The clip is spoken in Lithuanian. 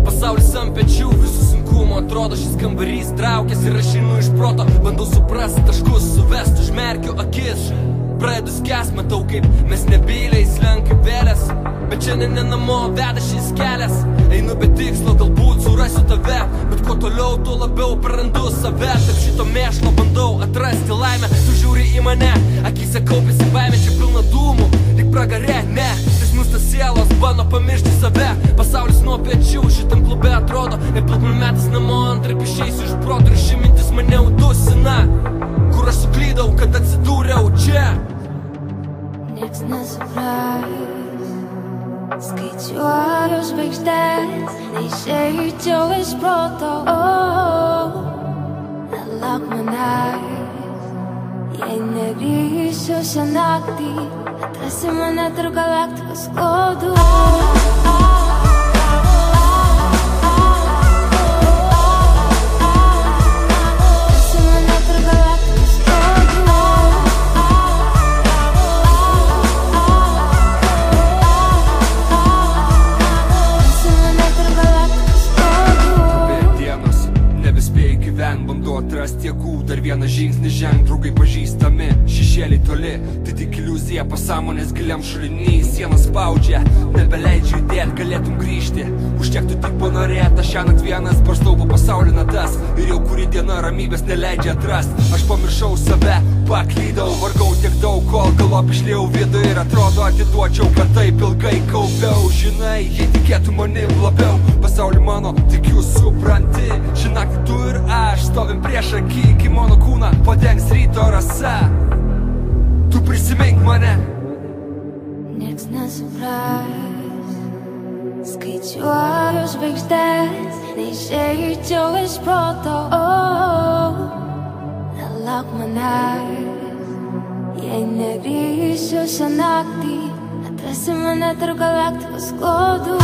Pasaulis ant pečių, visų sunkumų atrodo, šis kambarys traukėsi ir aš einu iš proto. Bandau suprasti taškus, suvest, užmerkiu akis, pradedu skęst, matau kaip mes nebyliai slenka vėlės. Bet šiandien ne namo veda šis kelias, einu be tikslo, galbūt surasiu tave, bet kuo toliau, tuo labiau prarandu save. Tarp šito mėšlo bandau atrasti laimę, tu žiūri į mane, akyse kaupiasi baimė, čia pilna dūmų, lyg pragare, ne. Prisnūstas sielos bando pamiršti save, pasaulis nuo pečių šitam klube atrodo, nepilk man metas namo, antraip išeisiu iš proto ir ši mintis mane udusina. Kur aš suklydau, kad atsidūriau čia? Nieks nesupras, skaičiuoju žvaigždės, neišeičiau iš proto. Nelauk manęs, jei negrįšiu šią naktį, atrasi mane tarp galaktikos kodų. Bandau atrasti jėgų, dar vieną žingsnį žengt, draugai pažįstami, šešėliai toli, tai tik iliuzija, pasąmonės giliam šulinį, sienas spaudžia, nebeleidžia judėt, galėtum grįžti, užtektų tik panorėt, aš šiąnakt vienas barstau po pasaulį natas, ir jau kuri diena ramybės neleidžia atrast, aš pamiršau save, paklydau, vargau tiek daug, kol galop išliejau vidų ir atrodo atiduočiau, kad taip ilgai kaupiau, žinai, jei tikėtų manim labiau, pasaulį mano, tik jūs supranti, šiąnakt tu ir aš stovim prieš akį, kai mano kūną padengs ryto rasa. Tu prisimink mane. Nieks nesupras, skaičiuoju žvaigždės, neišeičiau iš proto. Nelauk manęs, jei negrįšiu šią naktį, atrasi mane tarp galaktikos kodų.